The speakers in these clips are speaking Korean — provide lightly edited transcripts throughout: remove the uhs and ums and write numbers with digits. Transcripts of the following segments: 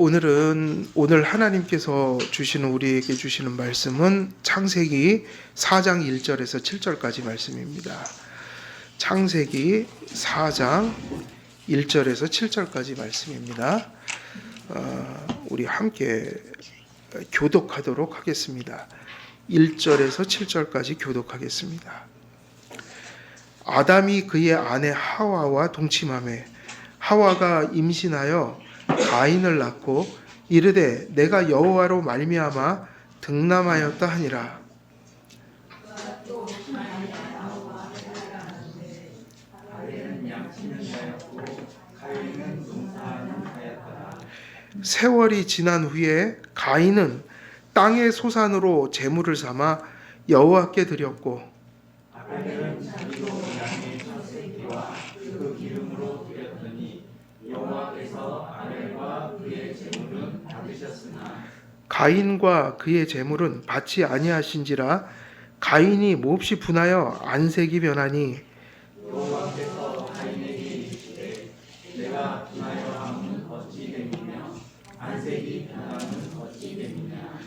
오늘 하나님께서 우리에게 주시는 말씀은 창세기 4장 1절에서 7절까지 말씀입니다. 창세기 4장 1절에서 7절까지 말씀입니다. 우리 함께 교독하도록 하겠습니다. 1절에서 7절까지 교독하겠습니다. 아담이 그의 아내 하와와 동침하매 하와가 임신하여 가인을 낳고 이르되 내가 여호와로 말미암아 등남하였다 하니라. 세월이 지난 후에 가인은 땅의 소산으로 제물을 삼아 여호와께 드렸고 가인과 그의 제물은 받지 아니하신지라 가인이 몹시 분하여 안색이 변하니 여호와께서 가인에게 이르시되 내가 분하여 함은 어찌 됨이며 안색이 변함은 어찌 됨이냐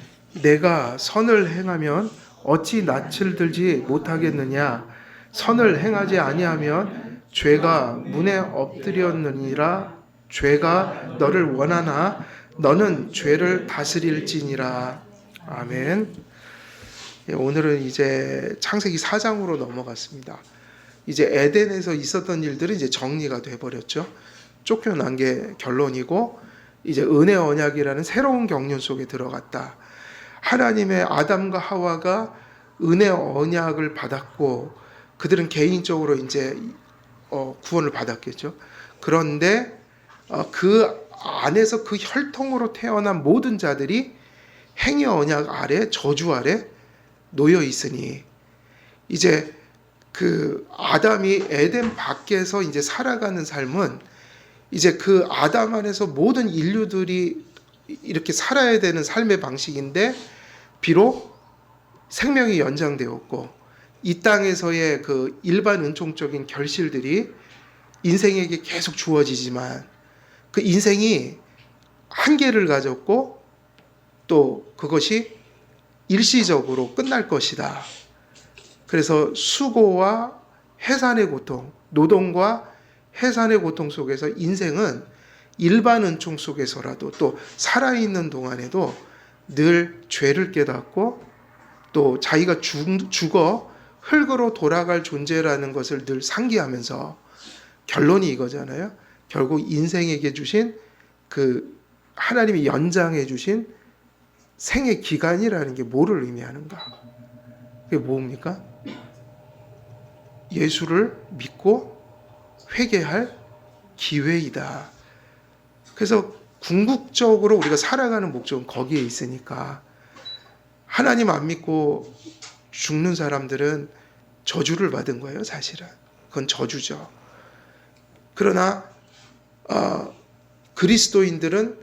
내가 선을 행하면 어찌 낯을 들지 못하겠느냐 선을 행하지 아니하면 죄가 문에 엎드렸느니라 죄가 너를 원하나 너는 죄를 다스릴지니라. 아멘. 오늘은 이제 창세기 4장으로 넘어갔습니다. 이제 에덴에서 있었던 일들은 이제 정리가 돼버렸죠. 쫓겨난 게 결론이고 이제 은혜 언약이라는 새로운 경륜 속에 들어갔다. 하나님의 아담과 하와가 은혜 언약을 받았고 그들은 개인적으로 이제 구원을 받았겠죠. 그런데 그 안에서 그 혈통으로 태어난 모든 자들이 행위 언약 아래 저주 아래 놓여 있으니 이제 그 아담이 에덴 밖에서 이제 살아가는 삶은 이제 그 아담 안에서 모든 인류들이 이렇게 살아야 되는 삶의 방식인데 비록 생명이 연장되었고 이 땅에서의 그 일반 은총적인 결실들이 인생에게 계속 주어지지만 그 인생이 한계를 가졌고 또 그것이 일시적으로 끝날 것이다. 그래서 수고와 해산의 고통, 노동과 해산의 고통 속에서 인생은 일반 은총 속에서라도 또 살아있는 동안에도 늘 죄를 깨닫고 또 자기가 죽어 흙으로 돌아갈 존재라는 것을 늘 상기하면서 결론이 이거잖아요. 결국 인생에게 주신 그 하나님이 연장해 주신 생의 기간이라는 게 뭐를 의미하는가? 그게 뭡니까? 예수를 믿고 회개할 기회이다. 그래서 궁극적으로 우리가 살아가는 목적은 거기에 있으니까 하나님 안 믿고 죽는 사람들은 저주를 받은 거예요, 사실은. 그건 저주죠. 그러나 그리스도인들은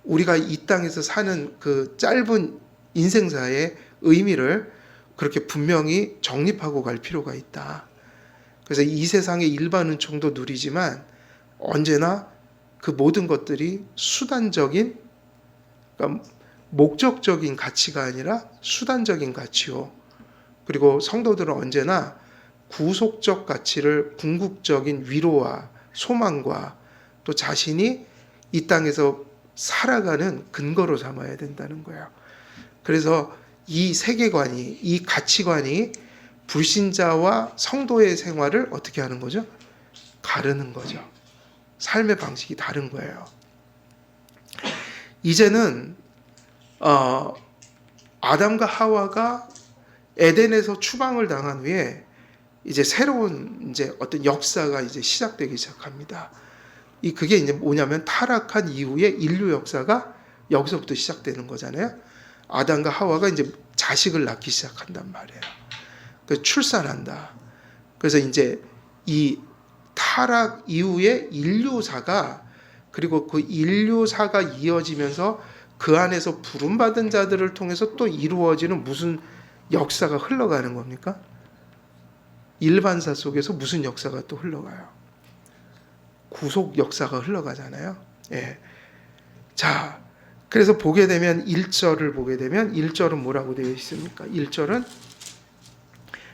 우리가 이 땅에서 사는 그 짧은 인생사의 의미를 그렇게 분명히 정립하고 갈 필요가 있다. 그래서 이 세상의 일반 은총도 누리지만 언제나 그 모든 것들이 수단적인, 그러니까 목적적인 가치가 아니라 수단적인 가치요. 그리고 성도들은 언제나 구속적 가치를 궁극적인 위로와 소망과 또 자신이 이 땅에서 살아가는 근거로 삼아야 된다는 거예요. 그래서 이 세계관이, 이 가치관이 불신자와 성도의 생활을 어떻게 하는 거죠? 가르는 거죠. 삶의 방식이 다른 거예요. 이제는 아담과 하와가 에덴에서 추방을 당한 후에 이제 새로운 이제 어떤 역사가 이제 시작되기 시작합니다. 그게 이제 뭐냐면 타락한 이후에 인류 역사가 여기서부터 시작되는 거잖아요. 아담과 하와가 이제 자식을 낳기 시작한단 말이에요. 그 출산한다. 그래서 이제 이 타락 이후에 인류사가 그리고 그 인류사가 이어지면서 그 안에서 부름받은 자들을 통해서 또 이루어지는 무슨 역사가 흘러가는 겁니까? 일반사 속에서 무슨 역사가 또 흘러가요? 구속 역사가 흘러가잖아요. 예. 자, 그래서 보게 되면 1절을 보게 되면 1절은 뭐라고 되어 있습니까? 1절은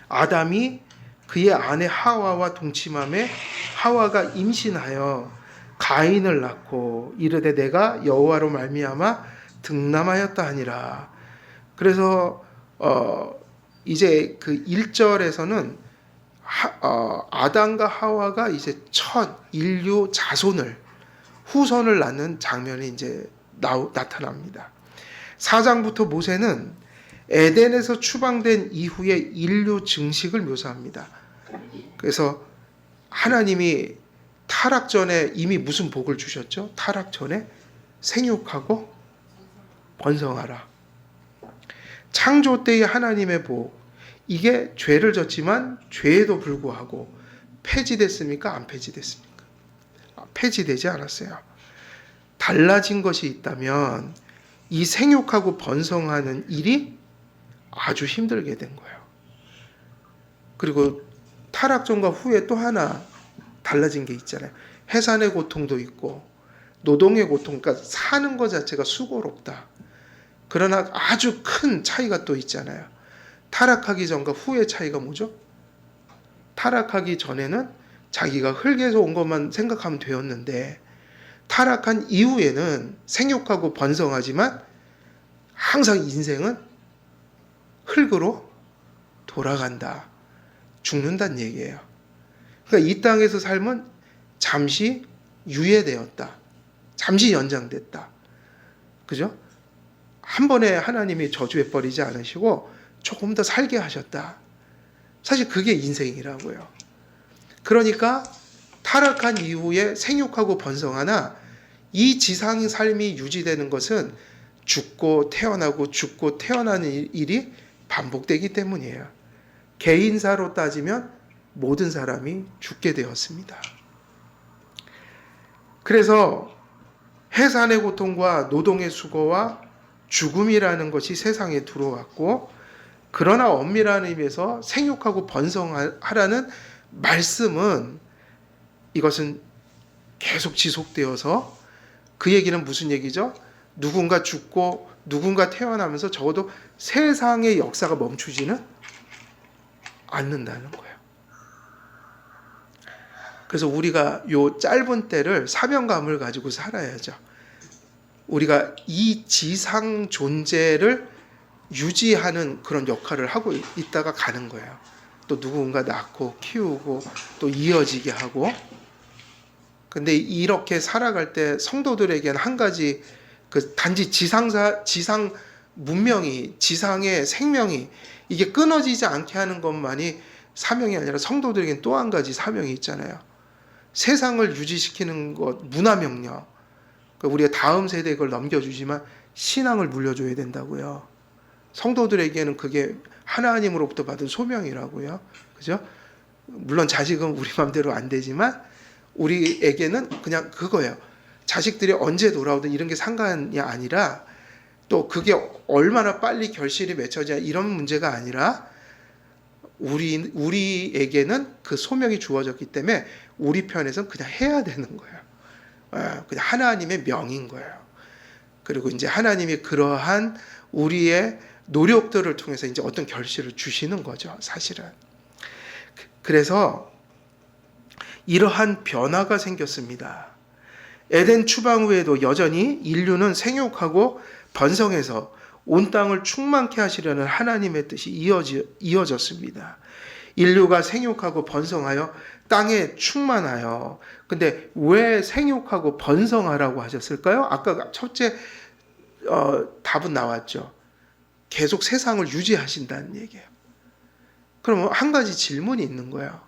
아담이 그의 아내 하와와 동침함에 하와가 임신하여 가인을 낳고 이르되 내가 여호와로 말미암아 등남하였다 하니라. 그래서 이제 그 1절에서는 아담과 하와가 이제 첫 인류 자손을 후손을 낳는 장면이 이제 나타납니다. 4장부터 모세는 에덴에서 추방된 이후의 인류 증식을 묘사합니다. 그래서 하나님이 타락 전에 이미 무슨 복을 주셨죠? 타락 전에 생육하고 번성하라. 창조 때의 하나님의 복, 이게 죄를 졌지만 죄에도 불구하고 폐지됐습니까? 안 폐지됐습니까? 폐지되지 않았어요. 달라진 것이 있다면 이 생육하고 번성하는 일이 아주 힘들게 된 거예요. 그리고 타락전과 후에 또 하나 달라진 게 있잖아요. 해산의 고통도 있고 노동의 고통, 그러니까 사는 것 자체가 수고롭다. 그러나 아주 큰 차이가 또 있잖아요. 타락하기 전과 후의 차이가 뭐죠? 타락하기 전에는 자기가 흙에서 온 것만 생각하면 되었는데 타락한 이후에는 생육하고 번성하지만 항상 인생은 흙으로 돌아간다. 죽는다는 얘기예요. 그러니까 이 땅에서 삶은 잠시 유예되었다. 잠시 연장됐다. 그죠? 한 번에 하나님이 저주해버리지 않으시고 조금 더 살게 하셨다. 사실 그게 인생이라고요. 그러니까 타락한 이후에 생육하고 번성하나 이 지상 삶이 유지되는 것은 죽고 태어나고 죽고 태어나는 일이 반복되기 때문이에요. 개인사로 따지면 모든 사람이 죽게 되었습니다. 그래서 해산의 고통과 노동의 수고와 죽음이라는 것이 세상에 들어왔고, 그러나 엄밀한 의미에서 생육하고 번성하라는 말씀은 이것은 계속 지속되어서 그 얘기는 무슨 얘기죠? 누군가 죽고 누군가 태어나면서 적어도 세상의 역사가 멈추지는 않는다는 거예요. 그래서 우리가 요 짧은 때를 사명감을 가지고 살아야죠. 우리가 이 지상 존재를 유지하는 그런 역할을 하고 있다가 가는 거예요. 또 누군가 낳고 키우고 또 이어지게 하고. 근데 이렇게 살아갈 때 성도들에게는 한 가지, 그 단지 지상 문명이, 지상의 생명이 이게 끊어지지 않게 하는 것만이 사명이 아니라 성도들에게는 또 한 가지 사명이 있잖아요. 세상을 유지시키는 것, 문화명령. 그러니까 우리가 다음 세대에 그걸 넘겨주지만 신앙을 물려줘야 된다고요. 성도들에게는 그게 하나님으로부터 받은 소명이라고요. 그죠? 물론 자식은 우리 마음대로 안 되지만 우리에게는 그냥 그거예요. 자식들이 언제 돌아오든 이런 게 상관이 아니라, 또 그게 얼마나 빨리 결실이 맺혀지냐 이런 문제가 아니라, 우리에게는 그 소명이 주어졌기 때문에 우리 편에서는 그냥 해야 되는 거예요. 그냥 하나님의 명인 거예요. 그리고 이제 하나님이 그러한 우리의 노력들을 통해서 이제 어떤 결실을 주시는 거죠, 사실은. 그래서 이러한 변화가 생겼습니다. 에덴 추방 후에도 여전히 인류는 생육하고 번성해서 온 땅을 충만케 하시려는 하나님의 뜻이 이어졌습니다. 인류가 생육하고 번성하여 땅에 충만하여. 근데 왜 생육하고 번성하라고 하셨을까요? 아까 첫째 답은 나왔죠. 계속 세상을 유지하신다는 얘기예요. 그러면 한 가지 질문이 있는 거예요.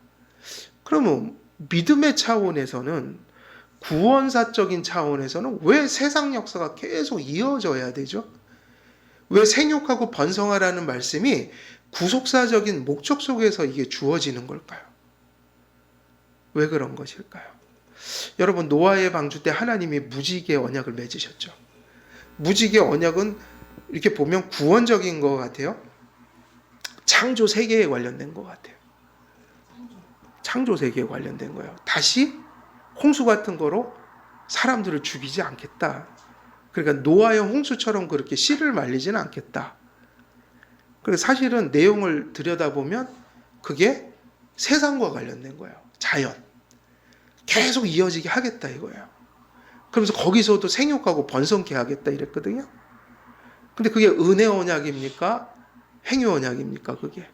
그러면 믿음의 차원에서는, 구원사적인 차원에서는 왜 세상 역사가 계속 이어져야 되죠? 왜 생육하고 번성하라는 말씀이 구속사적인 목적 속에서 이게 주어지는 걸까요? 왜 그런 것일까요? 여러분, 노아의 방주 때 하나님이 무지개의 언약을 맺으셨죠. 무지개 언약은 이렇게 보면 구원적인 것 같아요. 창조 세계에 관련된 것 같아요. 창조 세계에 관련된 거예요. 다시 홍수 같은 거로 사람들을 죽이지 않겠다. 그러니까 노아의 홍수처럼 그렇게 씨를 말리지는 않겠다. 그래서 사실은 내용을 들여다보면 그게 세상과 관련된 거예요. 자연. 계속 이어지게 하겠다 이거예요. 그러면서 거기서도 생육하고 번성케 하겠다 이랬거든요. 근데 그게 은혜 언약입니까? 행위 언약입니까? 그게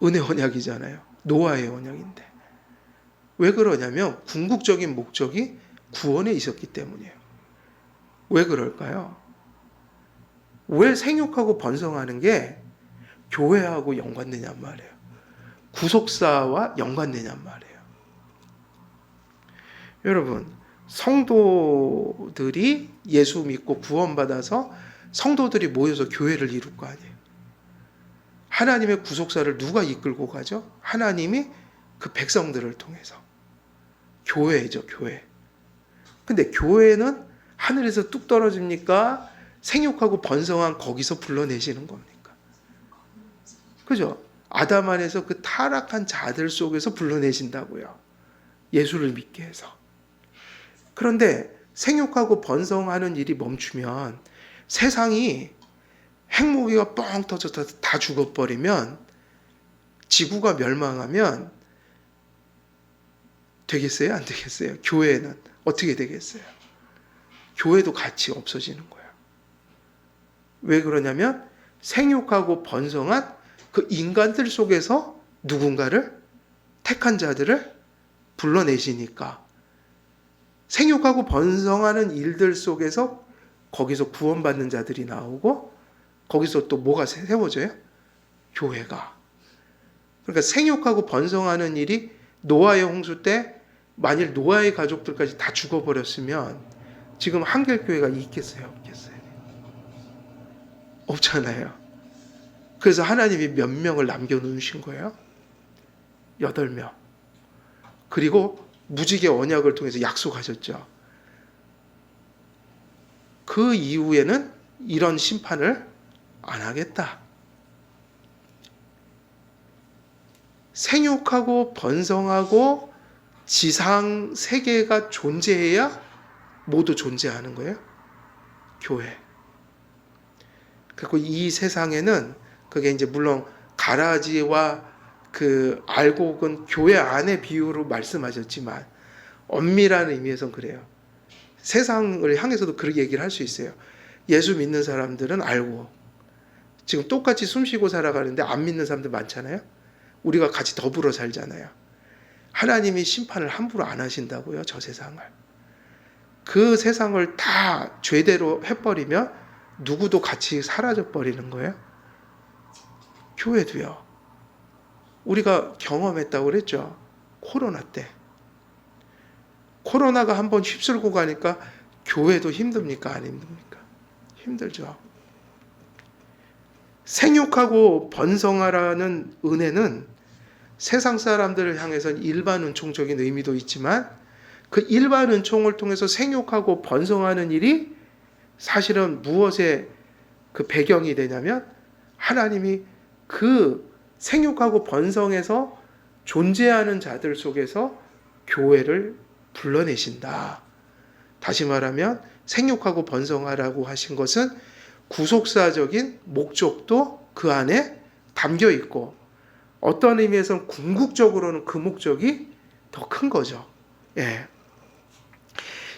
은혜 언약이잖아요. 노아의 언약인데. 왜 그러냐면 궁극적인 목적이 구원에 있었기 때문이에요. 왜 그럴까요? 왜 생육하고 번성하는 게 교회하고 연관되냔 말이에요. 구속사와 연관되냔 말이에요. 여러분, 성도들이 예수 믿고 구원받아서 성도들이 모여서 교회를 이룰 거 아니에요. 하나님의 구속사를 누가 이끌고 가죠? 하나님이 그 백성들을 통해서. 교회죠, 교회. 근데 교회는 하늘에서 뚝 떨어집니까? 생육하고 번성한 거기서 불러내시는 겁니까? 그죠? 아담 안에서 그 타락한 자들 속에서 불러내신다고요. 예수를 믿게 해서. 그런데 생육하고 번성하는 일이 멈추면 세상이 핵무기가 뻥 터져서 다 죽어버리면 지구가 멸망하면 되겠어요? 안 되겠어요? 교회는 어떻게 되겠어요? 교회도 같이 없어지는 거예요. 왜 그러냐면 생육하고 번성한 그 인간들 속에서 누군가를 택한 자들을 불러내시니까 생육하고 번성하는 일들 속에서 거기서 구원받는 자들이 나오고 거기서 또 뭐가 세워져요? 교회가. 그러니까 생육하고 번성하는 일이 노아의 홍수 때 만일 노아의 가족들까지 다 죽어버렸으면 지금 한길교회가 있겠어요? 없겠어요? 없잖아요. 그래서 하나님이 몇 명을 남겨놓으신 거예요? 8명. 그리고 무지개 언약을 통해서 약속하셨죠. 그 이후에는 이런 심판을 안 하겠다. 생육하고 번성하고 지상 세계가 존재해야 모두 존재하는 거예요. 교회. 그리고 이 세상에는 그게 이제 물론 가라지와 그 알곡은 교회 안의 비유로 말씀하셨지만 엄밀한 의미에서는 그래요. 세상을 향해서도 그렇게 얘기를 할 수 있어요. 예수 믿는 사람들은 알고 지금 똑같이 숨쉬고 살아가는데 안 믿는 사람들 많잖아요. 우리가 같이 더불어 살잖아요. 하나님이 심판을 함부로 안 하신다고요. 저 세상을. 그 세상을 다 죄대로 해버리면 누구도 같이 사라져버리는 거예요. 교회도요. 우리가 경험했다고 그랬죠. 코로나 때. 코로나가 한번 휩쓸고 가니까 교회도 힘듭니까? 안 힘듭니까? 힘들죠. 생육하고 번성하라는 은혜는 세상 사람들을 향해서는 일반 은총적인 의미도 있지만 그 일반 은총을 통해서 생육하고 번성하는 일이 사실은 무엇의 그 배경이 되냐면 하나님이 그 생육하고 번성해서 존재하는 자들 속에서 교회를 불러내신다. 다시 말하면 생육하고 번성하라고 하신 것은 구속사적인 목적도 그 안에 담겨 있고 어떤 의미에서는 궁극적으로는 그 목적이 더 큰 거죠. 예.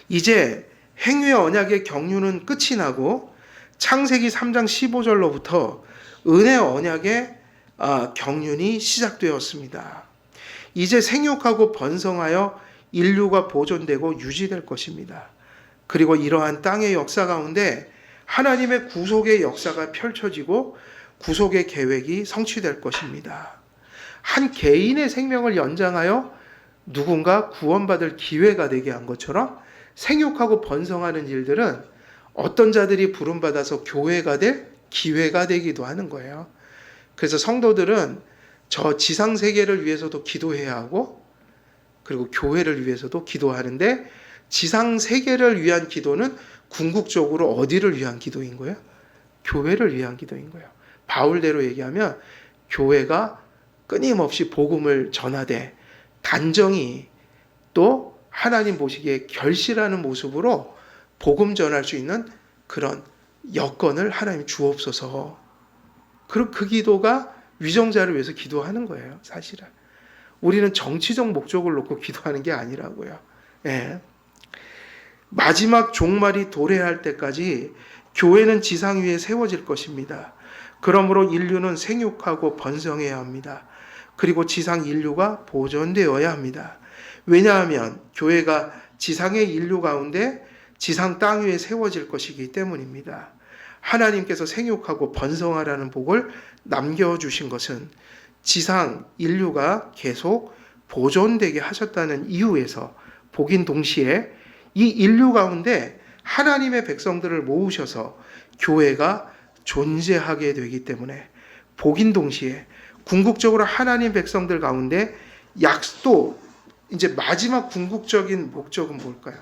이제 행위의 언약의 경륜은 끝이 나고 창세기 3장 15절로부터 은혜 언약의 경륜이 시작되었습니다. 이제 생육하고 번성하여 인류가 보존되고 유지될 것입니다. 그리고 이러한 땅의 역사 가운데 하나님의 구속의 역사가 펼쳐지고 구속의 계획이 성취될 것입니다. 한 개인의 생명을 연장하여 누군가 구원받을 기회가 되게 한 것처럼 생육하고 번성하는 일들은 어떤 자들이 부름받아서 교회가 될 기회가 되기도 하는 거예요. 그래서 성도들은 저 지상세계를 위해서도 기도해야 하고 그리고 교회를 위해서도 기도하는데 지상세계를 위한 기도는 궁극적으로 어디를 위한 기도인 거예요? 교회를 위한 기도인 거예요. 바울대로 얘기하면 교회가 끊임없이 복음을 전하되 단정히 또 하나님 보시기에 결실하는 모습으로 복음 전할 수 있는 그런 여건을 하나님 주옵소서. 그럼 그 기도가 위정자를 위해서 기도하는 거예요, 사실은. 우리는 정치적 목적을 놓고 기도하는 게 아니라고요. 예. 마지막 종말이 도래할 때까지 교회는 지상 위에 세워질 것입니다. 그러므로 인류는 생육하고 번성해야 합니다. 그리고 지상 인류가 보존되어야 합니다. 왜냐하면 교회가 지상의 인류 가운데 지상 땅 위에 세워질 것이기 때문입니다. 하나님께서 생육하고 번성하라는 복을 남겨주신 것은 지상 인류가 계속 보존되게 하셨다는 이유에서 복인 동시에 이 인류 가운데 하나님의 백성들을 모으셔서 교회가 존재하게 되기 때문에 복인 동시에 궁극적으로 하나님 백성들 가운데 약도 이제 마지막 궁극적인 목적은 뭘까요?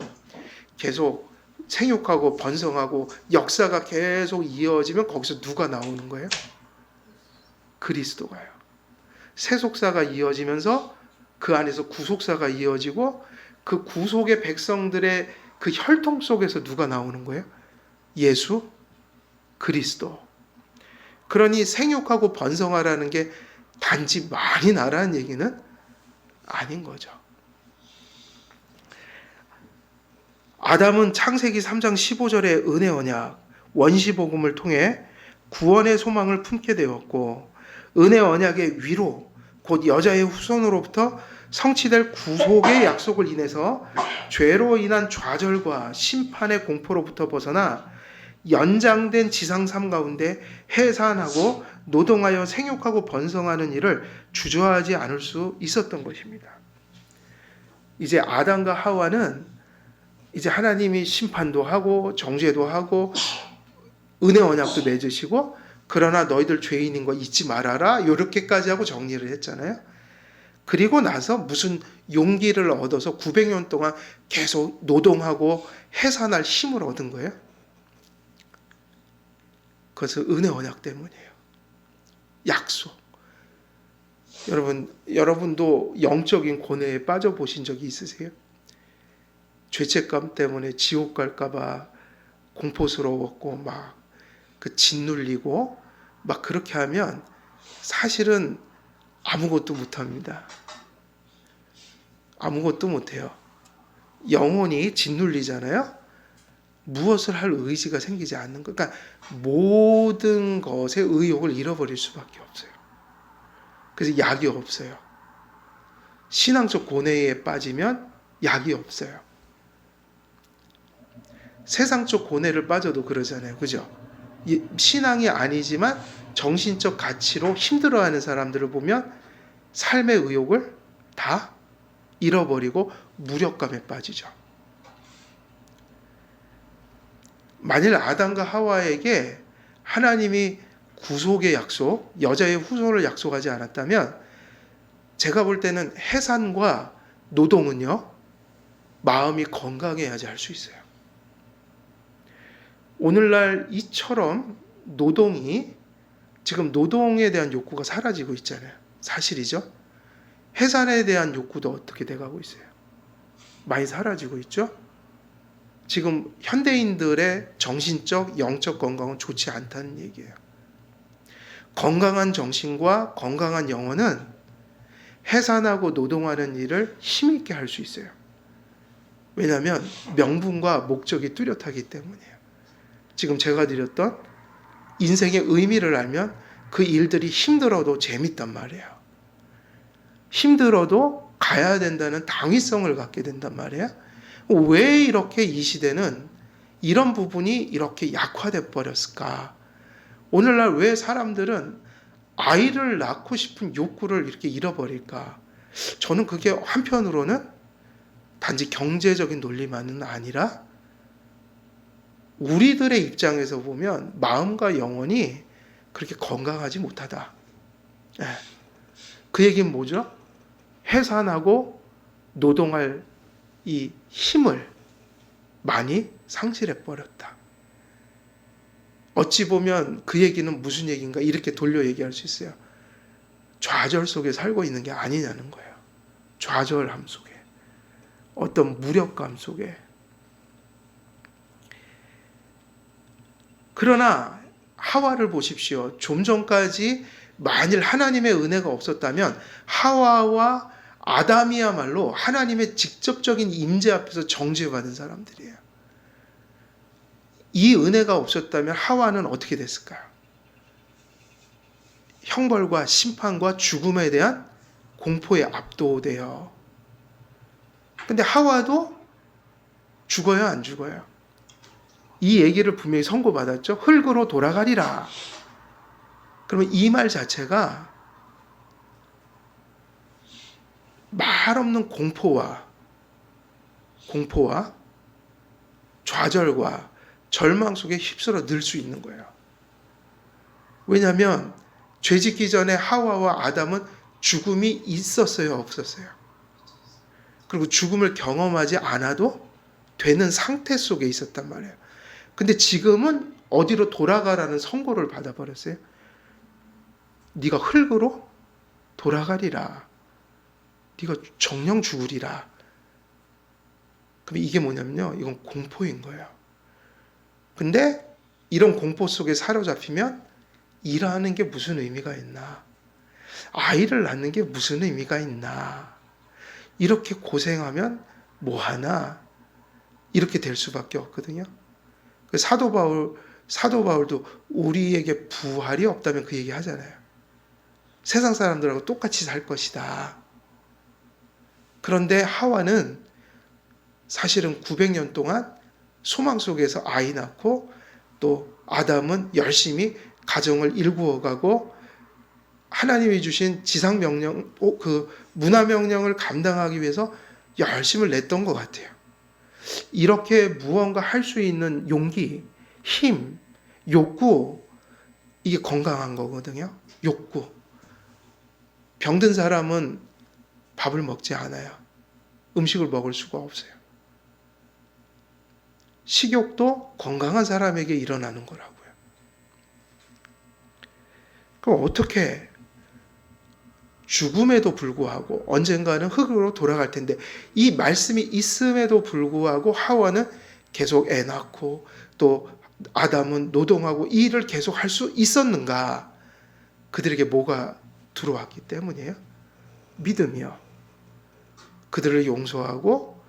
계속 생육하고 번성하고 역사가 계속 이어지면 거기서 누가 나오는 거예요? 그리스도가요. 세속사가 이어지면서 그 안에서 구속사가 이어지고 그 구속의 백성들의 그 혈통 속에서 누가 나오는 거예요? 예수 그리스도. 그러니 생육하고 번성하라는 게 단지 많이 나라는 얘기는 아닌 거죠. 아담은 창세기 3장 15절의 은혜 언약, 원시복음을 통해 구원의 소망을 품게 되었고 은혜 언약의 위로 곧 여자의 후손으로부터 성취될 구속의 약속을 인해서 죄로 인한 좌절과 심판의 공포로부터 벗어나 연장된 지상 삶 가운데 해산하고 노동하여 생육하고 번성하는 일을 주저하지 않을 수 있었던 것입니다. 이제 아담과 하와는 이제 하나님이 심판도 하고 정죄도 하고 은혜 언약도 맺으시고 그러나 너희들 죄인인 거 잊지 말아라 이렇게까지 하고 정리를 했잖아요. 그리고 나서 무슨 용기를 얻어서 900년 동안 계속 노동하고 해산할 힘을 얻은 거예요. 그것은 은혜 언약 때문이에요. 약속. 여러분도 영적인 고뇌에 빠져보신 적이 있으세요? 죄책감 때문에 지옥 갈까봐 공포스러웠고 막 그 짓눌리고 막 그렇게 하면 사실은 아무것도 못합니다. 아무것도 못해요. 영혼이 짓눌리잖아요. 무엇을 할 의지가 생기지 않는 것. 그러니까 모든 것에 의욕을 잃어버릴 수밖에 없어요. 그래서 약이 없어요. 신앙적 고뇌에 빠지면 약이 없어요. 세상적 고뇌를 빠져도 그러잖아요. 그죠? 신앙이 아니지만 정신적 가치로 힘들어하는 사람들을 보면 삶의 의욕을 다 잃어버리고 무력감에 빠지죠. 만일 아담과 하와에게 하나님이 구속의 약속, 여자의 후손을 약속하지 않았다면 제가 볼 때는 해산과 노동은요, 마음이 건강해야지 할 수 있어요. 오늘날 이처럼 노동이 지금 노동에 대한 욕구가 사라지고 있잖아요. 사실이죠. 해산에 대한 욕구도 어떻게 돼가고 있어요. 많이 사라지고 있죠. 지금 현대인들의 정신적, 영적 건강은 좋지 않다는 얘기예요. 건강한 정신과 건강한 영혼은 해산하고 노동하는 일을 힘있게 할 수 있어요. 왜냐하면 명분과 목적이 뚜렷하기 때문이에요. 지금 제가 드렸던 인생의 의미를 알면 그 일들이 힘들어도 재밌단 말이에요. 힘들어도 가야 된다는 당위성을 갖게 된단 말이에요. 왜 이렇게 이 시대는 이런 부분이 이렇게 약화돼 버렸을까? 오늘날 왜 사람들은 아이를 낳고 싶은 욕구를 이렇게 잃어버릴까? 저는 그게 한편으로는 단지 경제적인 논리만은 아니라 우리들의 입장에서 보면 마음과 영혼이 그렇게 건강하지 못하다. 그 얘기는 뭐죠? 해산하고 노동할 이 힘을 많이 상실해버렸다. 어찌 보면 그 얘기는 무슨 얘기인가 이렇게 돌려 얘기할 수 있어요. 좌절 속에 살고 있는 게 아니냐는 거예요. 좌절함 속에, 어떤 무력감 속에. 그러나 하와를 보십시오. 좀 전까지 만일 하나님의 은혜가 없었다면 하와와 아담이야말로 하나님의 직접적인 임재 앞에서 정죄받은 사람들이에요. 이 은혜가 없었다면 하와는 어떻게 됐을까요? 형벌과 심판과 죽음에 대한 공포에 압도돼요. 근데 하와도 죽어요, 안 죽어요? 이 얘기를 분명히 선고받았죠. 흙으로 돌아가리라. 그러면 이 말 자체가 말 없는 공포와 좌절과 절망 속에 휩쓸어 늘 수 있는 거예요. 왜냐하면 죄 짓기 전에 하와와 아담은 죽음이 있었어요, 없었어요? 그리고 죽음을 경험하지 않아도 되는 상태 속에 있었단 말이에요. 근데 지금은 어디로 돌아가라는 선고를 받아버렸어요. 네가 흙으로 돌아가리라. 네가 정령 죽으리라. 그럼 이게 뭐냐면요, 이건 공포인 거예요. 근데 이런 공포 속에 사로잡히면 일하는 게 무슨 의미가 있나? 아이를 낳는 게 무슨 의미가 있나? 이렇게 고생하면 뭐하나? 이렇게 될 수밖에 없거든요. 사도 바울도 우리에게 부활이 없다면 그 얘기 하잖아요. 세상 사람들하고 똑같이 살 것이다. 그런데 하와는 사실은 900년 동안 소망 속에서 아이 낳고 또 아담은 열심히 가정을 일구어가고 하나님이 주신 지상 명령, 그 문화 명령을 감당하기 위해서 열심을 냈던 것 같아요. 이렇게 무언가 할 수 있는 용기, 힘, 욕구, 이게 건강한 거거든요. 욕구. 병든 사람은 밥을 먹지 않아요. 음식을 먹을 수가 없어요. 식욕도 건강한 사람에게 일어나는 거라고요. 그럼 어떻게 죽음에도 불구하고 언젠가는 흙으로 돌아갈 텐데 이 말씀이 있음에도 불구하고 하와는 계속 애 낳고 또 아담은 노동하고 이 일을 계속 할 수 있었는가? 그들에게 뭐가 들어왔기 때문이에요? 믿음이요. 그들을 용서하고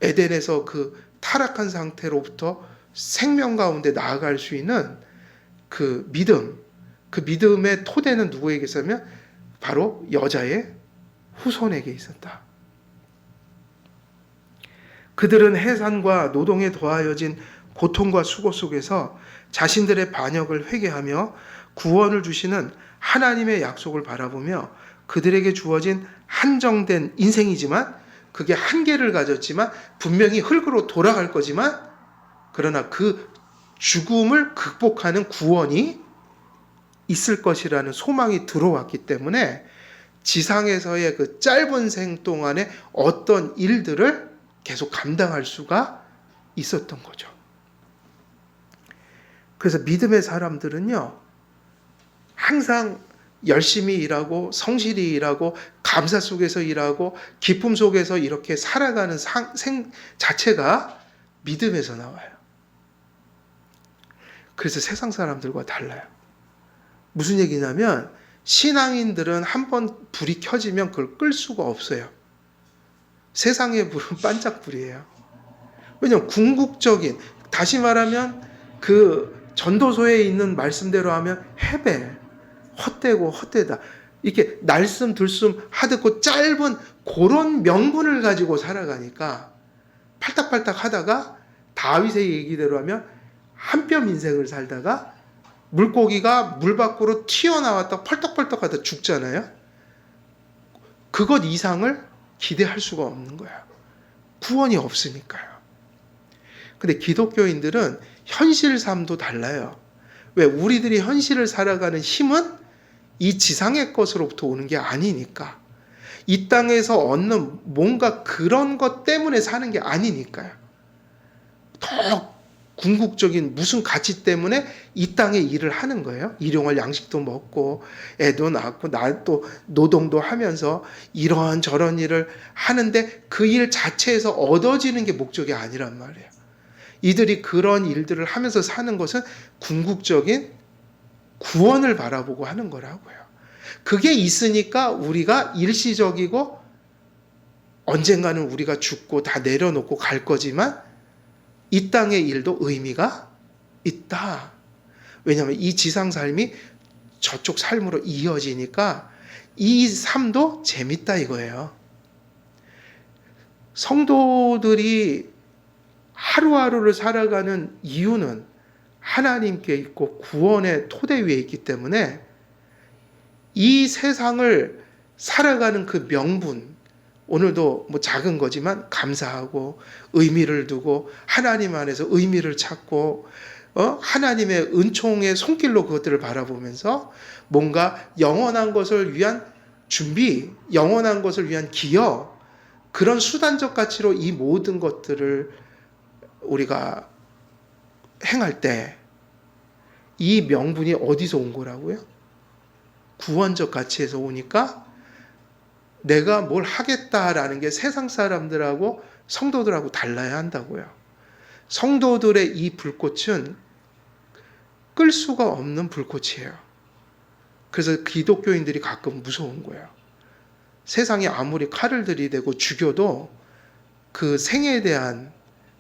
에덴에서 그 타락한 상태로부터 생명 가운데 나아갈 수 있는 그 믿음, 그 믿음의 토대는 누구에게 있었냐면 바로 여자의 후손에게 있었다. 그들은 해산과 노동에 더하여진 고통과 수고 속에서 자신들의 반역을 회개하며 구원을 주시는 하나님의 약속을 바라보며 그들에게 주어진 한정된 인생이지만 그게 한계를 가졌지만 분명히 흙으로 돌아갈 거지만 그러나 그 죽음을 극복하는 구원이 있을 것이라는 소망이 들어왔기 때문에 지상에서의 그 짧은 생 동안에 어떤 일들을 계속 감당할 수가 있었던 거죠. 그래서 믿음의 사람들은요, 항상 열심히 일하고 성실히 일하고 감사 속에서 일하고 기쁨 속에서 이렇게 살아가는 생 자체가 믿음에서 나와요. 그래서 세상 사람들과 달라요. 무슨 얘기냐면 신앙인들은 한번 불이 켜지면 그걸 끌 수가 없어요. 세상의 불은 반짝불이에요. 왜냐하면 궁극적인, 다시 말하면 그 전도서에 있는 말씀대로 하면 해배, 헛되고 헛되다. 이렇게 날숨 들숨 하듯고 짧은 그런 명분을 가지고 살아가니까 팔딱팔딱 하다가 다윗의 얘기대로 하면 한 뼘 인생을 살다가 물고기가 물 밖으로 튀어나왔다 펄떡펄떡 하다 죽잖아요. 그것 이상을 기대할 수가 없는 거야. 구원이 없으니까요. 근데 기독교인들은 현실 삶도 달라요. 왜? 우리들이 현실을 살아가는 힘은 이 지상의 것으로부터 오는 게 아니니까. 이 땅에서 얻는 뭔가 그런 것 때문에 사는 게 아니니까요. 더 궁극적인 무슨 가치 때문에 이 땅에 일을 하는 거예요. 일용할 양식도 먹고 애도 낳고 나 또 노동도 하면서 이런 저런 일을 하는데 그 일 자체에서 얻어지는 게 목적이 아니란 말이에요. 이들이 그런 일들을 하면서 사는 것은 궁극적인 구원을 바라보고 하는 거라고요. 그게 있으니까 우리가 일시적이고 언젠가는 우리가 죽고 다 내려놓고 갈 거지만 이 땅의 일도 의미가 있다. 왜냐하면 이 지상 삶이 저쪽 삶으로 이어지니까 이 삶도 재밌다 이거예요. 성도들이 하루하루를 살아가는 이유는 하나님께 있고 구원의 토대 위에 있기 때문에 이 세상을 살아가는 그 명분, 오늘도 뭐 작은 거지만 감사하고 의미를 두고 하나님 안에서 의미를 찾고 하나님의 은총의 손길로 그것들을 바라보면서 뭔가 영원한 것을 위한 준비, 영원한 것을 위한 기여, 그런 수단적 가치로 이 모든 것들을 우리가 행할 때 이 명분이 어디서 온 거라고요? 구원적 가치에서 오니까 내가 뭘 하겠다라는 게 세상 사람들하고 성도들하고 달라야 한다고요. 성도들의 이 불꽃은 끌 수가 없는 불꽃이에요. 그래서 기독교인들이 가끔 무서운 거예요. 세상이 아무리 칼을 들이대고 죽여도 그 생에 대한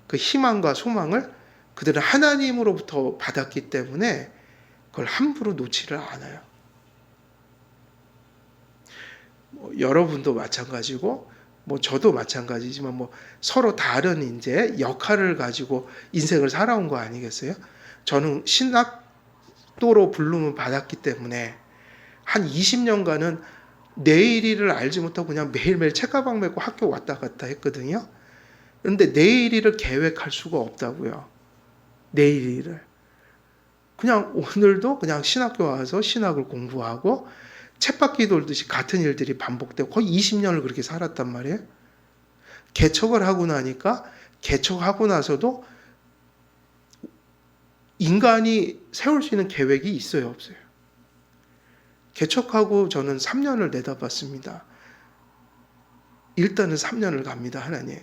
그 희망과 소망을 그들은 하나님으로부터 받았기 때문에 그걸 함부로 놓지를 않아요. 여러분도 마찬가지고 저도 마찬가지지만 서로 다른 이제 역할을 가지고 인생을 살아온 거 아니겠어요? 저는 신학도로 부름을 받았기 때문에 한 20년간은 내일일을 알지 못하고 그냥 매일매일 책가방 메고 학교 왔다 갔다 했거든요. 그런데 내일일을 계획할 수가 없다고요. 내일일을. 그냥 오늘도 그냥 신학교 와서 신학을 공부하고 쳇바퀴 돌듯이 같은 일들이 반복되고 거의 20년을 그렇게 살았단 말이에요. 개척을 하고 나니까 개척하고 나서도 인간이 세울 수 있는 계획이 있어요, 없어요? 개척하고 저는 3년을 내다봤습니다. 일단은 3년을 갑니다, 하나님.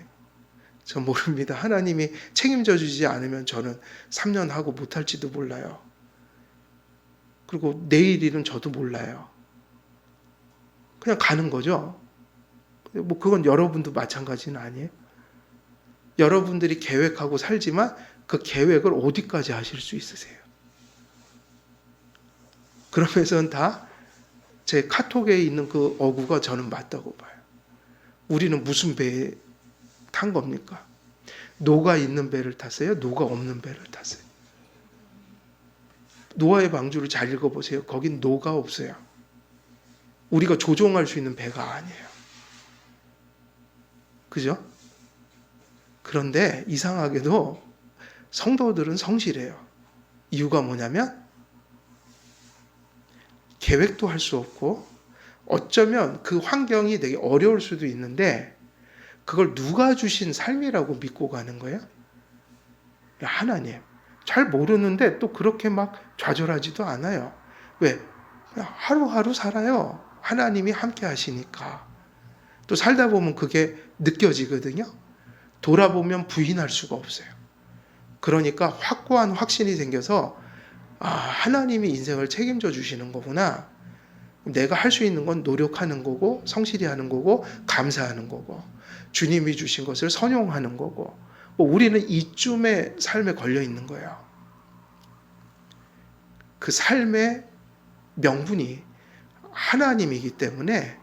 저 모릅니다. 하나님이 책임져 주지 않으면 저는 3년 하고 못할지도 몰라요. 그리고 내일 일은 저도 몰라요. 그냥 가는 거죠. 그건 여러분도 마찬가지는 아니에요. 여러분들이 계획하고 살지만 그 계획을 어디까지 하실 수 있으세요? 그러면서는 다 제 카톡에 있는 그 어구가 저는 맞다고 봐요. 우리는 무슨 배에 탄 겁니까? 노가 있는 배를 탔어요? 노가 없는 배를 탔어요? 노아의 방주를 잘 읽어보세요. 거긴 노가 없어요. 우리가 조종할 수 있는 배가 아니에요. 그죠? 그런데 이상하게도 성도들은 성실해요. 이유가 뭐냐면 계획도 할 수 없고 어쩌면 그 환경이 되게 어려울 수도 있는데 그걸 누가 주신 삶이라고 믿고 가는 거예요? 하나님. 잘 모르는데 또 그렇게 막 좌절하지도 않아요. 왜? 그냥 하루하루 살아요. 하나님이 함께 하시니까. 또 살다 보면 그게 느껴지거든요. 돌아보면 부인할 수가 없어요. 그러니까 확고한 확신이 생겨서 하나님이 인생을 책임져 주시는 거구나. 내가 할 수 있는 건 노력하는 거고 성실히 하는 거고 감사하는 거고 주님이 주신 것을 선용하는 거고 우리는 이쯤의 삶에 걸려 있는 거예요. 그 삶의 명분이 하나님이기 때문에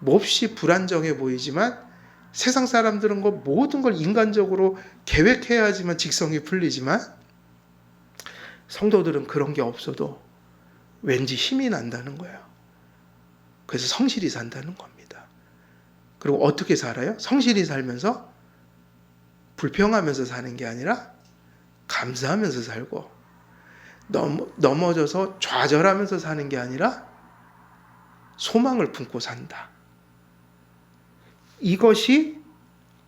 몹시 불안정해 보이지만 세상 사람들은 모든 걸 인간적으로 계획해야지만 직성이 풀리지만 성도들은 그런 게 없어도 왠지 힘이 난다는 거예요. 그래서 성실히 산다는 겁니다. 그리고 어떻게 살아요? 성실히 살면서 불평하면서 사는 게 아니라 감사하면서 살고 넘어져서 좌절하면서 사는 게 아니라 소망을 품고 산다. 이것이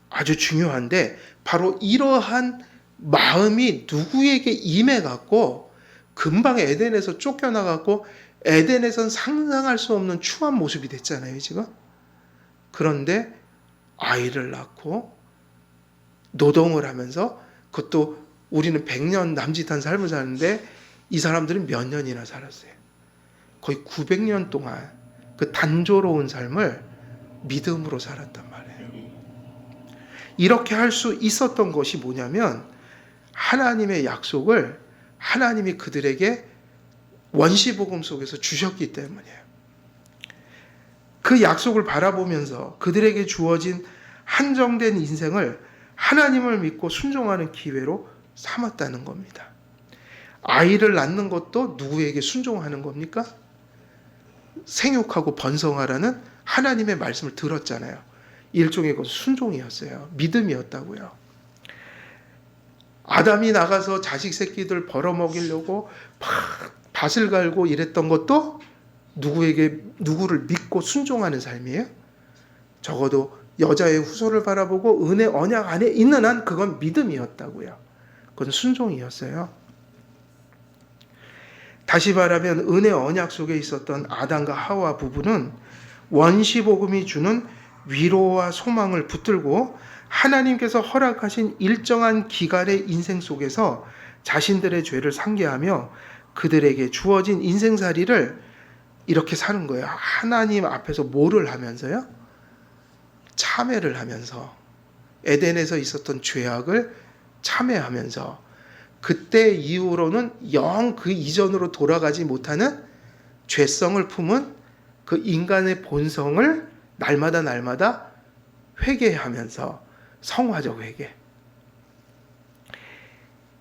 아주 중요한데 바로 이러한 마음이 누구에게 임해갖고 금방 에덴에서 쫓겨나갖고 에덴에선 상상할 수 없는 추한 모습이 됐잖아요, 지금. 그런데 아이를 낳고 노동을 하면서 그것도 우리는 100년 남짓한 삶을 사는데 이 사람들은 몇 년이나 살았어요. 거의 900년 동안 그 단조로운 삶을 믿음으로 살았단 말이에요. 이렇게 할 수 있었던 것이 뭐냐면 하나님의 약속을 하나님이 그들에게 원시복음 속에서 주셨기 때문이에요. 그 약속을 바라보면서 그들에게 주어진 한정된 인생을 하나님을 믿고 순종하는 기회로 삼았다는 겁니다. 아이를 낳는 것도 누구에게 순종하는 겁니까? 생육하고 번성하라는 하나님의 말씀을 들었잖아요. 일종의 것 순종이었어요. 믿음이었다고요. 아담이 나가서 자식 새끼들 벌어먹이려고 밭을 갈고 이랬던 것도 누구를 믿고 순종하는 삶이에요? 적어도 여자의 후손을 바라보고 은혜 언약 안에 있는 한 그건 믿음이었다고요. 그건 순종이었어요. 다시 말하면 은혜 언약 속에 있었던 아담과 하와 부부는 원시복음이 주는 위로와 소망을 붙들고 하나님께서 허락하신 일정한 기간의 인생 속에서 자신들의 죄를 상기하며 그들에게 주어진 인생살이를 이렇게 사는 거예요. 하나님 앞에서 뭐를 하면서요? 참회를 하면서 에덴에서 있었던 죄악을 참회하면서 그때 이후로는 영 그 이전으로 돌아가지 못하는 죄성을 품은 그 인간의 본성을 날마다 회개하면서 성화적 회개.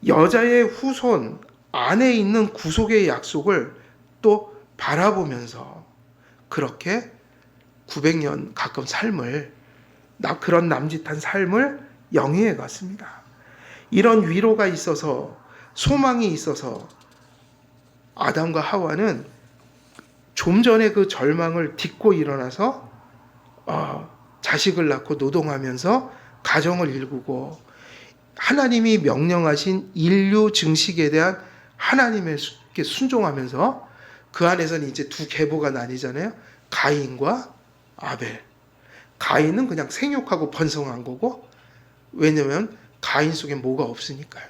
여자의 후손 안에 있는 구속의 약속을 또 바라보면서 그렇게 900년 가까운 삶을 그런 남짓한 삶을 영위해 갔습니다. 이런 위로가 있어서 소망이 있어서 아담과 하와는 좀 전에 그 절망을 딛고 일어나서 자식을 낳고 노동하면서 가정을 일구고 하나님이 명령하신 인류 증식에 대한 하나님의 순종하면서 그 안에서는 이제 두 계보가 나뉘잖아요. 가인과 아벨. 가인은 그냥 생육하고 번성한 거고, 왜냐면 가인 속에 뭐가 없으니까요.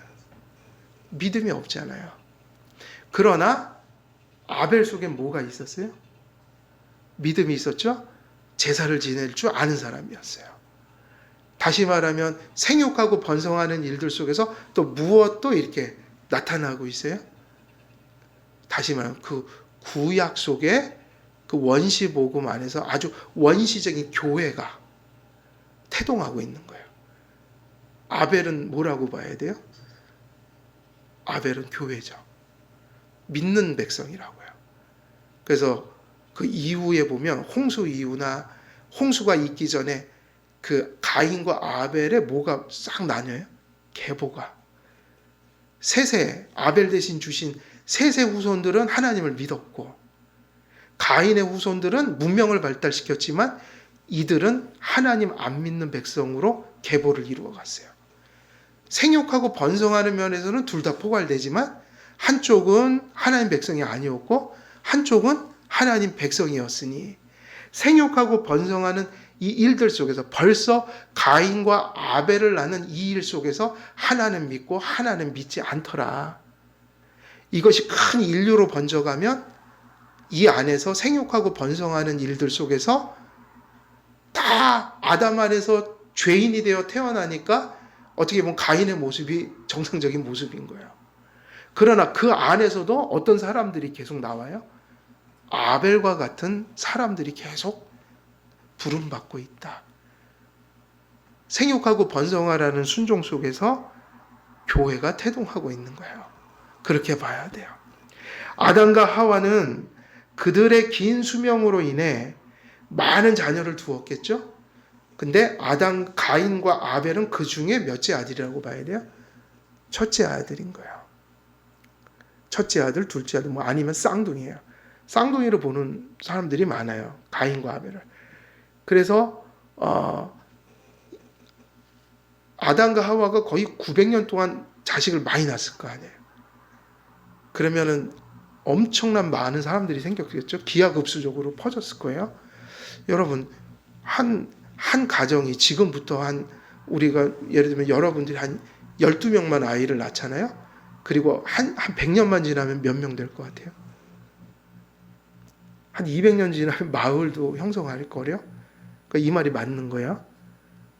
믿음이 없잖아요. 그러나 아벨 속에 뭐가 있었어요? 믿음이 있었죠? 제사를 지낼 줄 아는 사람이었어요. 다시 말하면 생육하고 번성하는 일들 속에서 또 무엇도 이렇게 나타나고 있어요? 다시 말하면 그 구약 속에 그 원시 복음 안에서 아주 원시적인 교회가 태동하고 있는 거예요. 아벨은 뭐라고 봐야 돼요? 아벨은 교회죠. 믿는 백성이라고요. 그래서 그 이후에 보면 홍수 이후나 홍수가 있기 전에 그 가인과 아벨의 뭐가 싹 나뉘어요? 계보가. 셋의 아벨 대신 주신 셋의 후손들은 하나님을 믿었고 가인의 후손들은 문명을 발달시켰지만 이들은 하나님 안 믿는 백성으로 계보를 이루어 갔어요. 생육하고 번성하는 면에서는 둘 다 포괄되지만 한쪽은 하나님 백성이 아니었고 한쪽은 하나님 백성이었으니 생육하고 번성하는 이 일들 속에서 벌써 가인과 아벨을 낳는 이 일 속에서 하나는 믿고 하나는 믿지 않더라. 이것이 큰 인류로 번져가면 이 안에서 생육하고 번성하는 일들 속에서 다 아담 안에서 죄인이 되어 태어나니까 어떻게 보면 가인의 모습이 정상적인 모습인 거예요. 그러나 그 안에서도 어떤 사람들이 계속 나와요? 아벨과 같은 사람들이 계속 부름받고 있다. 생육하고 번성하라는 순종 속에서 교회가 태동하고 있는 거예요. 그렇게 봐야 돼요. 아담과 하와는 그들의 긴 수명으로 인해 많은 자녀를 두었겠죠? 근데 가인과 아벨은 그 중에 몇째 아들이라고 봐야 돼요? 첫째 아들인 거예요. 첫째 아들, 둘째 아들, 아니면 쌍둥이에요. 쌍둥이로 보는 사람들이 많아요. 가인과 아벨을. 그래서 아담과 하와가 거의 900년 동안 자식을 많이 낳았을 거 아니에요. 그러면은 엄청난 많은 사람들이 생겼겠죠. 기하급수적으로 퍼졌을 거예요. 여러분 한 가정이 지금부터 우리가 예를 들면 여러분들이 한 12명만 아이를 낳잖아요. 그리고 한 100년만 지나면 몇 명 될 것 같아요? 한 200년 지나면 마을도 형성할 거래요. 그러니까 이 말이 맞는 거야.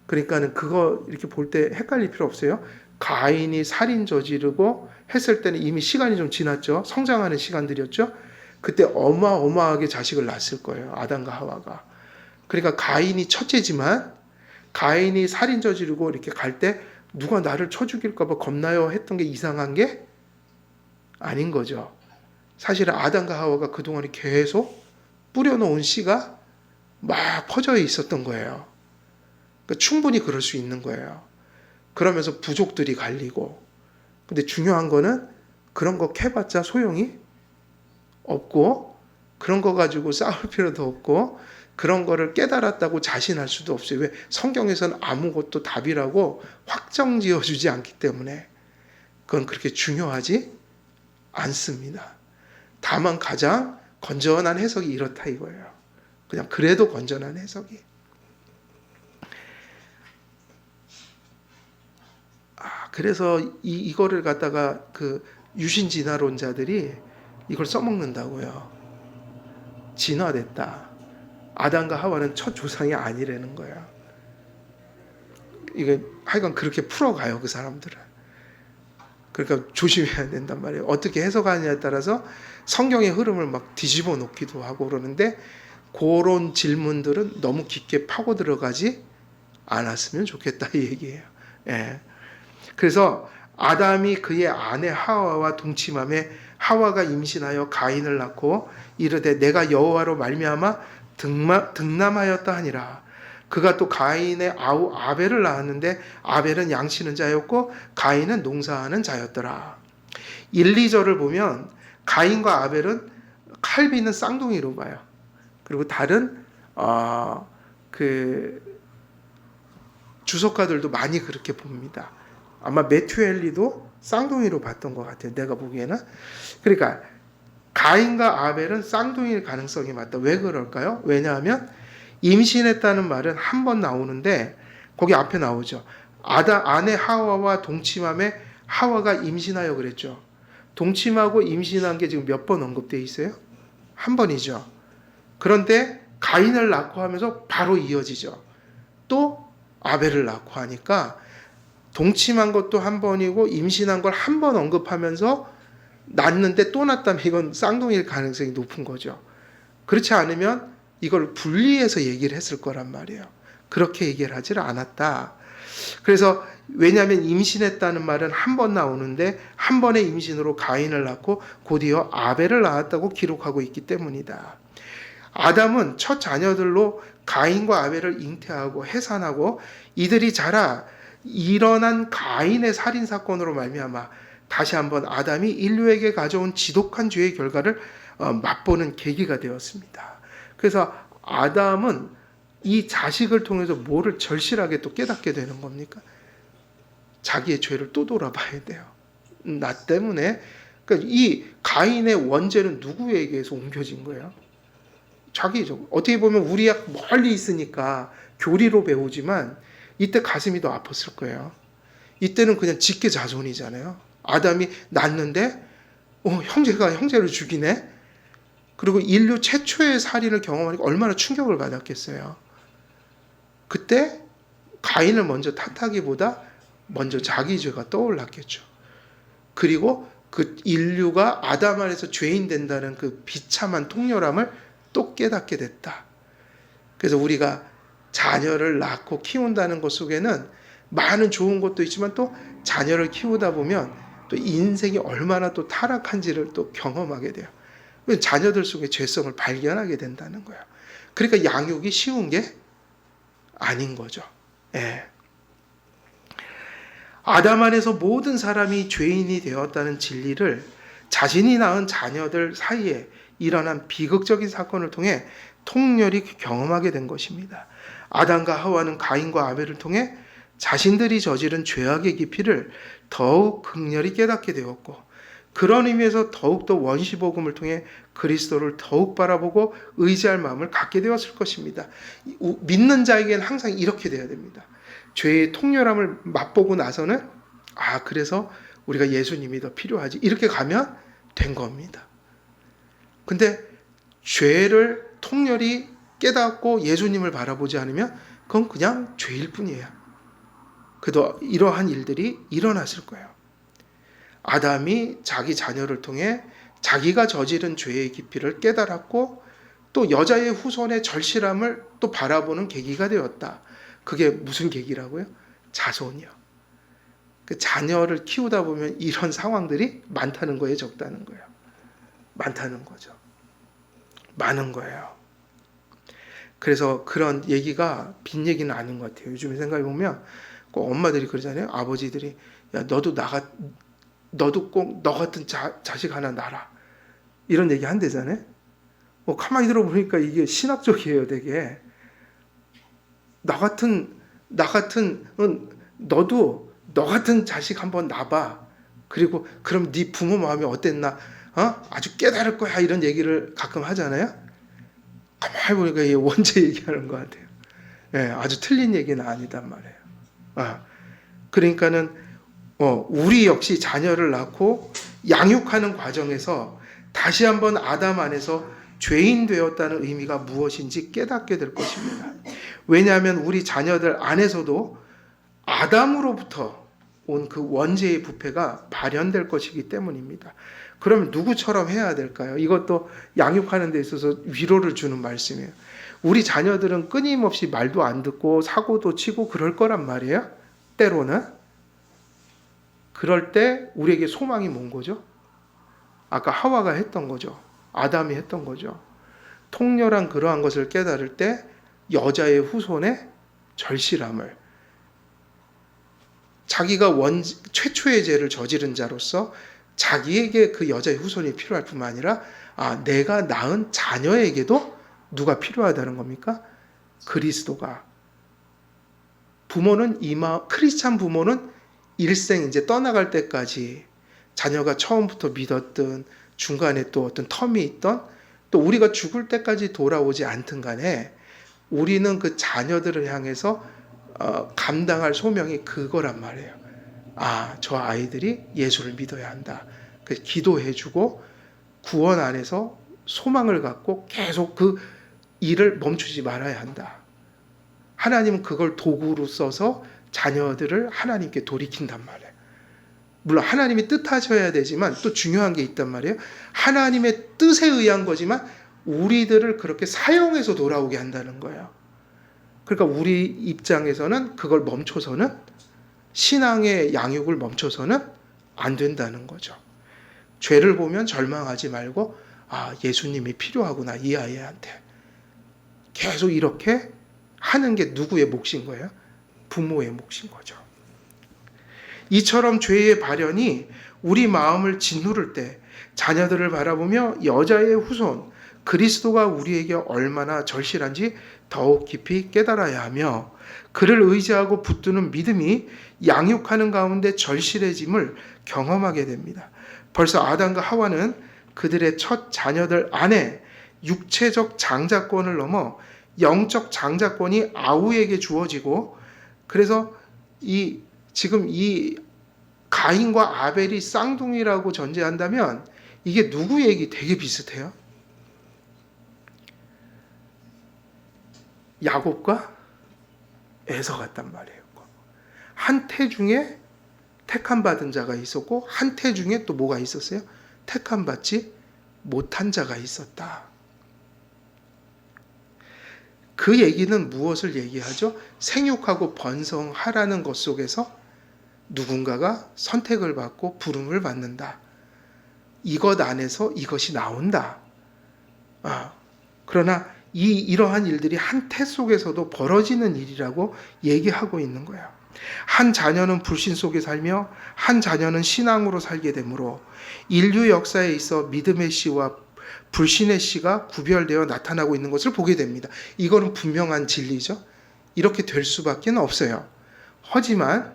그러니까는 그거 이렇게 볼 때 헷갈릴 필요 없어요. 가인이 살인 저지르고 했을 때는 이미 시간이 좀 지났죠. 성장하는 시간들이었죠. 그때 어마어마하게 자식을 낳았을 거예요. 아담과 하와가. 그러니까 가인이 첫째지만 가인이 살인 저지르고 이렇게 갈 때 누가 나를 쳐 죽일까 봐 겁나요 했던 게 이상한 게 아닌 거죠. 사실은 아담과 하와가 그동안에 계속 뿌려놓은 씨가 막 퍼져 있었던 거예요. 그러니까 충분히 그럴 수 있는 거예요. 그러면서 부족들이 갈리고. 근데 중요한 거는 그런 거 캐봤자 소용이 없고 그런 거 가지고 싸울 필요도 없고 그런 거를 깨달았다고 자신할 수도 없어요. 왜? 성경에서는 아무것도 답이라고 확정 지어주지 않기 때문에 그건 그렇게 중요하지 않습니다. 다만 가장 건전한 해석이 이렇다 이거예요. 그냥 그래도 건전한 해석이. 그래서 이거를 갖다가 그 유신 진화론자들이 이걸 써먹는다고요. 진화됐다. 아담과 하와는 첫 조상이 아니라는 거야. 이게 하여간 그렇게 풀어가요, 그 사람들은. 그러니까 조심해야 된단 말이에요. 어떻게 해석하느냐에 따라서 성경의 흐름을 막 뒤집어 놓기도 하고 그러는데 그런 질문들은 너무 깊게 파고 들어가지 않았으면 좋겠다 이 얘기예요. 예. 그래서 아담이 그의 아내 하와와 동침함에 하와가 임신하여 가인을 낳고 이르되 내가 여호와로 말미암아 등남하였다 하니라. 그가 또 가인의 아우 아벨을 낳았는데 아벨은 양치는 자였고 가인은 농사하는 자였더라. 1, 2절을 보면 가인과 아벨은 칼비는 쌍둥이로 봐요. 그리고 다른 그 주석가들도 많이 그렇게 봅니다. 아마 메투엘리도 쌍둥이로 봤던 것 같아요. 내가 보기에는. 그러니까 가인과 아벨은 쌍둥이일 가능성이 많다. 왜 그럴까요? 왜냐하면 임신했다는 말은 한 번 나오는데 거기 앞에 나오죠. 아내 하와와 동침함에 하와가 임신하여 그랬죠. 동침하고 임신한 게 지금 몇 번 언급되어 있어요? 한 번이죠. 그런데 가인을 낳고 하면서 바로 이어지죠. 또 아벨을 낳고 하니까 동침한 것도 한 번이고 임신한 걸 한 번 언급하면서 낳는데 또 낳다면 이건 쌍둥이일 가능성이 높은 거죠. 그렇지 않으면 이걸 분리해서 얘기를 했을 거란 말이에요. 그렇게 얘기를 하지를 않았다. 그래서 왜냐하면 임신했다는 말은 한 번 나오는데 한 번의 임신으로 가인을 낳고 곧이어 아벨을 낳았다고 기록하고 있기 때문이다. 아담은 첫 자녀들로 가인과 아벨을 잉태하고 해산하고 이들이 자라 일어난 가인의 살인 사건으로 말미암아 다시 한번 아담이 인류에게 가져온 지독한 죄의 결과를 맛보는 계기가 되었습니다. 그래서 아담은 이 자식을 통해서 뭐를 절실하게 또 깨닫게 되는 겁니까? 자기의 죄를 또 돌아봐야 돼요. 나 때문에. 그러니까 이 가인의 원죄는 누구에게서 옮겨진 거예요? 자기죠. 어떻게 보면 우리야 멀리 있으니까 교리로 배우지만 이때 가슴이 더 아팠을 거예요. 이때는 그냥 직계자손이잖아요. 아담이 낳는데 형제가 형제를 죽이네. 그리고 인류 최초의 살인을 경험하니까 얼마나 충격을 받았겠어요. 그때 가인을 먼저 탓하기보다 먼저 자기 죄가 떠올랐겠죠. 그리고 그 인류가 아담 안에서 죄인 된다는 그 비참한 통렬함을 또 깨닫게 됐다. 그래서 우리가 자녀를 낳고 키운다는 것 속에는 많은 좋은 것도 있지만 또 자녀를 키우다 보면 또 인생이 얼마나 또 타락한지를 또 경험하게 돼요. 자녀들 속에 죄성을 발견하게 된다는 거예요. 그러니까 양육이 쉬운 게 아닌 거죠. 예. 아담 안에서 모든 사람이 죄인이 되었다는 진리를 자신이 낳은 자녀들 사이에 일어난 비극적인 사건을 통해 통렬히 경험하게 된 것입니다. 아담과 하와는 가인과 아벨을 통해 자신들이 저지른 죄악의 깊이를 더욱 극렬히 깨닫게 되었고 그런 의미에서 더욱더 원시복음을 통해 그리스도를 더욱 바라보고 의지할 마음을 갖게 되었을 것입니다. 믿는 자에게는 항상 이렇게 돼야 됩니다. 죄의 통렬함을 맛보고 나서는 그래서 우리가 예수님이 더 필요하지. 이렇게 가면 된 겁니다. 근데 죄를 통렬히 깨닫고 예수님을 바라보지 않으면 그건 그냥 죄일 뿐이에요. 그래도 이러한 일들이 일어났을 거예요. 아담이 자기 자녀를 통해 자기가 저지른 죄의 깊이를 깨달았고 또 여자의 후손의 절실함을 또 바라보는 계기가 되었다. 그게 무슨 계기라고요? 자손이요. 그 자녀를 키우다 보면 이런 상황들이 많다는 거예요, 적다는 거예요? 많다는 거죠. 많은 거예요. 그래서 그런 얘기가 빈 얘기는 아닌 것 같아요. 요즘에 생각해 보면 꼭 엄마들이 그러잖아요. 아버지들이 야 너도 꼭 너 같은 자식 하나 낳아라. 이런 얘기 한대잖아요. 가만히 들어보니까 이게 신학적이에요, 되게. 너도 너 같은 자식 한번 낳아봐. 그리고 그럼 네 부모 마음이 어땠나? 아주 깨달을 거야. 이런 얘기를 가끔 하잖아요. 가만히 보니까 이게 원죄 얘기하는 것 같아요. 예, 아주 틀린 얘기는 아니단 말이에요. 그러니까는 우리 역시 자녀를 낳고 양육하는 과정에서 다시 한번 아담 안에서 죄인 되었다는 의미가 무엇인지 깨닫게 될 것입니다. 왜냐하면 우리 자녀들 안에서도 아담으로부터 온 그 원죄의 부패가 발현될 것이기 때문입니다. 그러면 누구처럼 해야 될까요? 이것도 양육하는 데 있어서 위로를 주는 말씀이에요. 우리 자녀들은 끊임없이 말도 안 듣고 사고도 치고 그럴 거란 말이에요. 때로는. 그럴 때 우리에게 소망이 뭔 거죠? 아까 하와가 했던 거죠. 아담이 했던 거죠. 통렬한 그러한 것을 깨달을 때 여자의 후손의 절실함을, 자기가 최초의 죄를 저지른 자로서 자기에게 그 여자의 후손이 필요할 뿐만 아니라 내가 낳은 자녀에게도 누가 필요하다는 겁니까? 그리스도가. 부모는 크리스찬 부모는 일생 이제 떠나갈 때까지 자녀가 처음부터 믿었든 중간에 또 어떤 텀이 있던 또 우리가 죽을 때까지 돌아오지 않든 간에 우리는 그 자녀들을 향해서 감당할 소명이 그거란 말이에요. 저 아이들이 예수를 믿어야 한다. 그래서 기도해주고 구원 안에서 소망을 갖고 계속 그 일을 멈추지 말아야 한다. 하나님은 그걸 도구로 써서 자녀들을 하나님께 돌이킨단 말이에요. 물론 하나님이 뜻하셔야 되지만 또 중요한 게 있단 말이에요. 하나님의 뜻에 의한 거지만 우리들을 그렇게 사용해서 돌아오게 한다는 거예요. 그러니까 우리 입장에서는 그걸 멈춰서는, 신앙의 양육을 멈춰서는 안 된다는 거죠. 죄를 보면 절망하지 말고 예수님이 필요하구나, 이 아이한테. 계속 이렇게 하는 게 누구의 몫인 거예요? 부모의 몫인 거죠. 이처럼 죄의 발현이 우리 마음을 짓누를 때 자녀들을 바라보며 여자의 후손 그리스도가 우리에게 얼마나 절실한지 더욱 깊이 깨달아야 하며 그를 의지하고 붙드는 믿음이 양육하는 가운데 절실해짐을 경험하게 됩니다. 벌써 아담과 하와는 그들의 첫 자녀들 안에 육체적 장자권을 넘어 영적 장자권이 아우에게 주어지고, 그래서 지금 이 가인과 아벨이 쌍둥이라고 전제한다면 이게 누구 얘기 되게 비슷해요? 야곱과 에서 같단 말이에요. 한 태중에 택함 받은 자가 있었고 한 태중에 또 뭐가 있었어요? 택함 받지 못한 자가 있었다. 그 얘기는 무엇을 얘기하죠? 생육하고 번성하라는 것 속에서 누군가가 선택을 받고 부름을 받는다. 이것 안에서 이것이 나온다. 그러나 이러한 일들이 한 태 속에서도 벌어지는 일이라고 얘기하고 있는 거야. 한 자녀는 불신 속에 살며 한 자녀는 신앙으로 살게 되므로 인류 역사에 있어 믿음의 씨와 불신의 씨가 구별되어 나타나고 있는 것을 보게 됩니다. 이거는 분명한 진리죠. 이렇게 될 수밖에 없어요. 하지만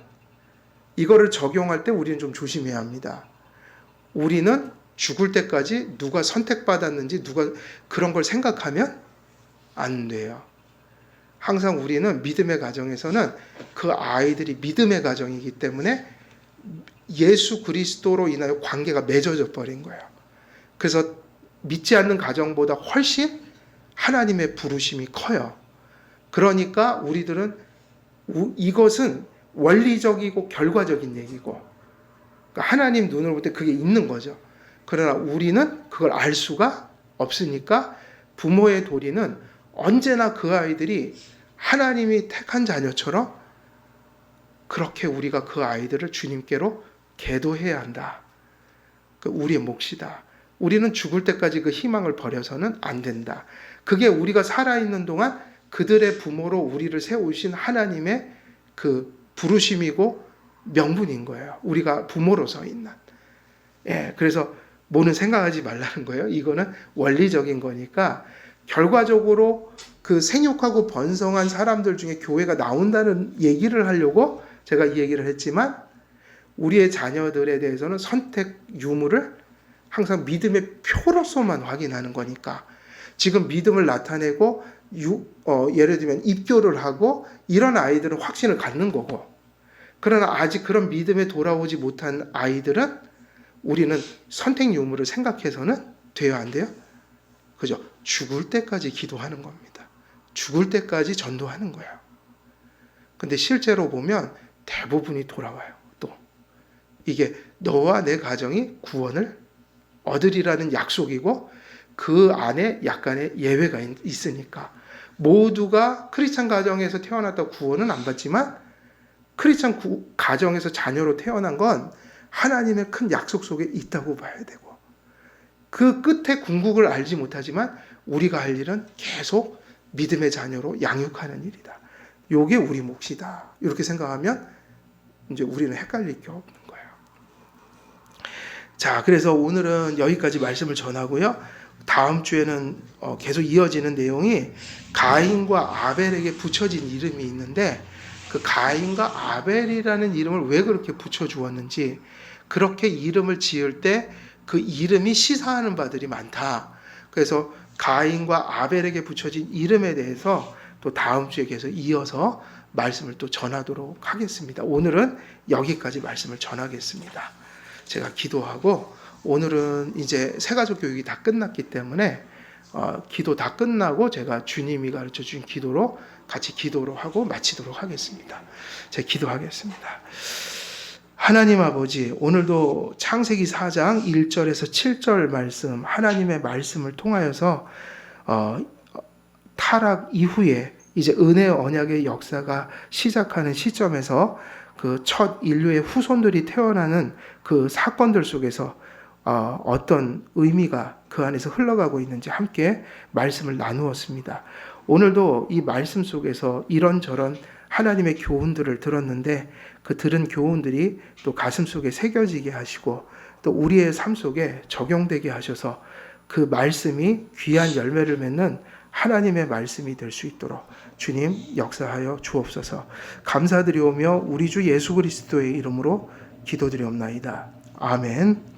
이거를 적용할 때 우리는 좀 조심해야 합니다. 우리는 죽을 때까지 누가 선택받았는지 누가 그런 걸 생각하면 안 돼요. 항상 우리는 믿음의 가정에서는 그 아이들이 믿음의 가정이기 때문에 예수 그리스도로 인하여 관계가 맺어져 버린 거예요. 그래서 믿지 않는 가정보다 훨씬 하나님의 부르심이 커요. 그러니까 우리들은 이것은 원리적이고 결과적인 얘기고, 그러니까 하나님 눈으로 볼 때 그게 있는 거죠. 그러나 우리는 그걸 알 수가 없으니까 부모의 도리는 언제나 그 아이들이 하나님이 택한 자녀처럼 그렇게 우리가 그 아이들을 주님께로 계도해야 한다. 그 우리의 몫이다. 우리는 죽을 때까지 그 희망을 버려서는 안 된다. 그게 우리가 살아있는 동안 그들의 부모로 우리를 세우신 하나님의 그 부르심이고 명분인 거예요. 우리가 부모로서 있는. 예, 그래서 뭐는 생각하지 말라는 거예요. 이거는 원리적인 거니까 결과적으로 그 생육하고 번성한 사람들 중에 교회가 나온다는 얘기를 하려고 제가 이 얘기를 했지만, 우리의 자녀들에 대해서는 선택 유무를 항상 믿음의 표로서만 확인하는 거니까, 지금 믿음을 나타내고 예를 들면 입교를 하고 이런 아이들은 확신을 갖는 거고, 그러나 아직 그런 믿음에 돌아오지 못한 아이들은 우리는 선택 유무를 생각해서는 돼야 안 돼요. 그죠? 죽을 때까지 기도하는 겁니다. 죽을 때까지 전도하는 거예요. 근데 실제로 보면 대부분이 돌아와요. 또 이게 너와 내 가정이 구원을 얻으리라는 약속이고 그 안에 약간의 예외가 있으니까, 모두가 크리스찬 가정에서 태어났다고 구원은 안 받지만 크리스찬 가정에서 자녀로 태어난 건 하나님의 큰 약속 속에 있다고 봐야 되고, 그 끝에 궁극을 알지 못하지만 우리가 할 일은 계속 믿음의 자녀로 양육하는 일이다. 요게 우리 몫이다. 이렇게 생각하면 이제 우리는 헷갈릴 게 없는 거예요. 자, 그래서 오늘은 여기까지 말씀을 전하고요. 다음 주에는 계속 이어지는 내용이 가인과 아벨에게 붙여진 이름이 있는데, 그 가인과 아벨이라는 이름을 왜 그렇게 붙여주었는지, 그렇게 이름을 지을 때 그 이름이 시사하는 바들이 많다. 그래서 가인과 아벨에게 붙여진 이름에 대해서 또 다음 주에 계속 이어서 말씀을 또 전하도록 하겠습니다. 오늘은 여기까지 말씀을 전하겠습니다. 제가 기도하고, 오늘은 이제 새가족 교육이 다 끝났기 때문에 기도 다 끝나고 제가 주님이 가르쳐 준 기도로 같이 기도로 하고 마치도록 하겠습니다. 제가 기도하겠습니다. 하나님 아버지, 오늘도 창세기 4장 1절에서 7절 말씀, 하나님의 말씀을 통하여서 타락 이후에 이제 은혜의 언약의 역사가 시작하는 시점에서 그 첫 인류의 후손들이 태어나는 그 사건들 속에서 어떤 의미가 그 안에서 흘러가고 있는지 함께 말씀을 나누었습니다. 오늘도 이 말씀 속에서 이런저런 하나님의 교훈들을 들었는데, 그 들은 교훈들이 또 가슴 속에 새겨지게 하시고 또 우리의 삶 속에 적용되게 하셔서 그 말씀이 귀한 열매를 맺는 하나님의 말씀이 될 수 있도록 주님 역사하여 주옵소서. 감사드리오며 우리 주 예수 그리스도의 이름으로 기도드리옵나이다. 아멘.